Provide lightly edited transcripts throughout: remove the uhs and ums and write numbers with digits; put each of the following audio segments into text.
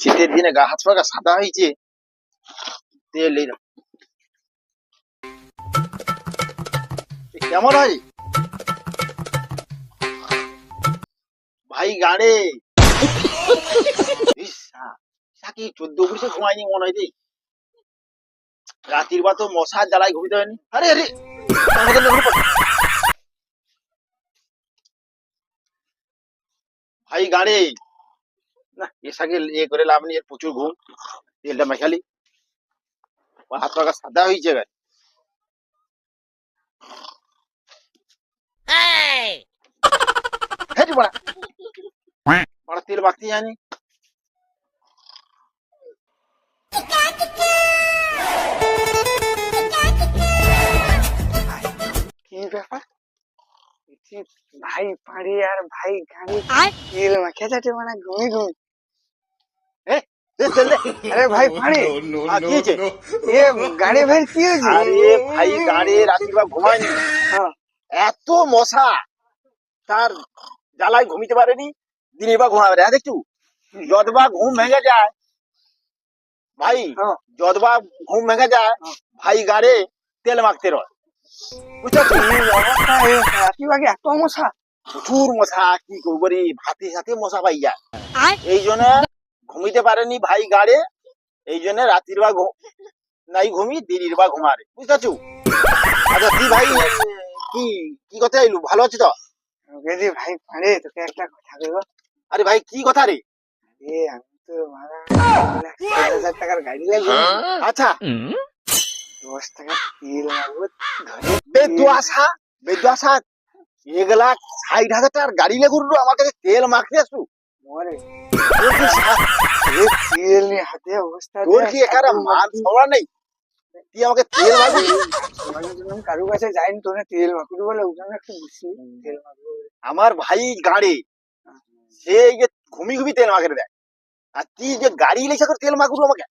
শীতের দিনে গা হাত পা সাদা হয়েছে, তেল এই নাও। কেমন হয় ভাই গাড়ে? কি 14 ঘুমায়নি মনে হয় রে। রাত্রির বা তো মশার জ্বালায় ঘুমিতে হয়নি। আরে আরে ভাই গাড়ে না, এর সঙ্গে এ করে লাভ নেই, এর প্রচুর ঘুম। তেলটা মেখালি হাত পা সাদা হয়েছে গাড়ি। তেল মাখতে জানি। কি ব্যাপার? ভাই পাড়ি আর ভাই গাড়ি তেল মাখে যাচ্ছে মানে ঘুমি ঘুমি। আরে ভাই পাড়ি কি হয়েছে? এ গাড়ি ভাই কি হয়েছে? আরে ভাই গাড়ি রাত্রির বা ঘুমায়নি, এত মশা তার জ্বালায় ঘুমিতে পারেনি, দিনের বা ঘুমাবে। হ্যাঁ দেখছু, যতবা ঘুম ভেঙে যায় ভাই, যতবা ঘুম ভেঙে যায় ভাই গাড়ে তেল মাখতে রয়, বুঝতে পারছি? এত মশা, প্রচুর মশা, কি করবো রে, ভাতে সাথে মশা পাই যায়। এই জন্য ঘুমিতে পারেনি ভাই গাড়ে, এই জন্য রাত্রির বা নাই ঘুমি, দিনের বা ঘুমারে, বুঝতে পারছু? আচ্ছা তুই ভাই কি কি কথা এলু, ভালো আছি তো? ভাই পাড়ে তোকে একটা কথা বলবো। আরে ভাই কি কথা রে? আমি তো 10,000 টাকার গাড়ি লাগবে। আচ্ছা 10 টাকা তেল লাগবে। বেদুয়াশা বেদুয়াশা, এগুলা 60,000 টাকার গাড়ি লেগুর আমার কাছে তেল মাখতে আসু। মরে তোর কি তেল নিয়ে হাতে অবস্থা, তোর কি এখানে মান সম্মান নেই? তুই আমাকে তেল মাখবি? কারু কাছে যাইনি, তোর তেল মাখবি বলে ওখানে একটু বুঝছি তেল মাখবো। আমার ভাই গাড়ি সে এই যে ঘুমি ঘুমি তেল মাখে দেয়, আর তুই যে গাড়ি লেখা করে তেল মাখবো আমাকে?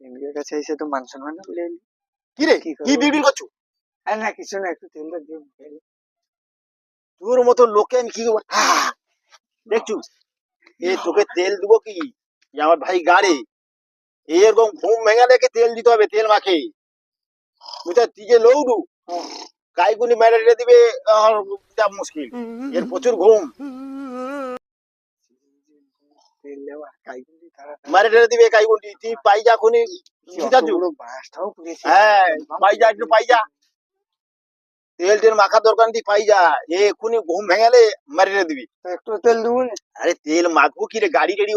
এমডির কাছে এসে তো মান সম্মান বলে এলি। কি রে, কি বিড়বিড় করছো? আর না কিছু না, একটু তেলটা দিয়ে তোর মতো লোকে আমি কি করবো? দেখছু, এ তোকে তেল দিব কি, আমার ভাই গাড়ি এরকম ঘুম ভেঙে দেখে তেল দিতে হবে, তেল মাখে, বুঝতে? তুই যে লৌডু গাইগুনি মেরে দিবে, যা মুশকিল, এর প্রচুর ঘুম। তেল দেওয়া কাইগুলি তারা মারে টেরে দিবে গাইগুনি, তুই পাই যা খুনি, বাসটাও পুড়েছে। হ্যাঁ পাই যা, একটু পাই যা, তেল টেল মাখার দরকার নেই, পাই যা, এ এক্ষুনি ঘুম ভেঙালে মারি টেরে দিবি। একটু তেল দেবো। আরে তেল মাখবো কি রে, গাড়ি রেডি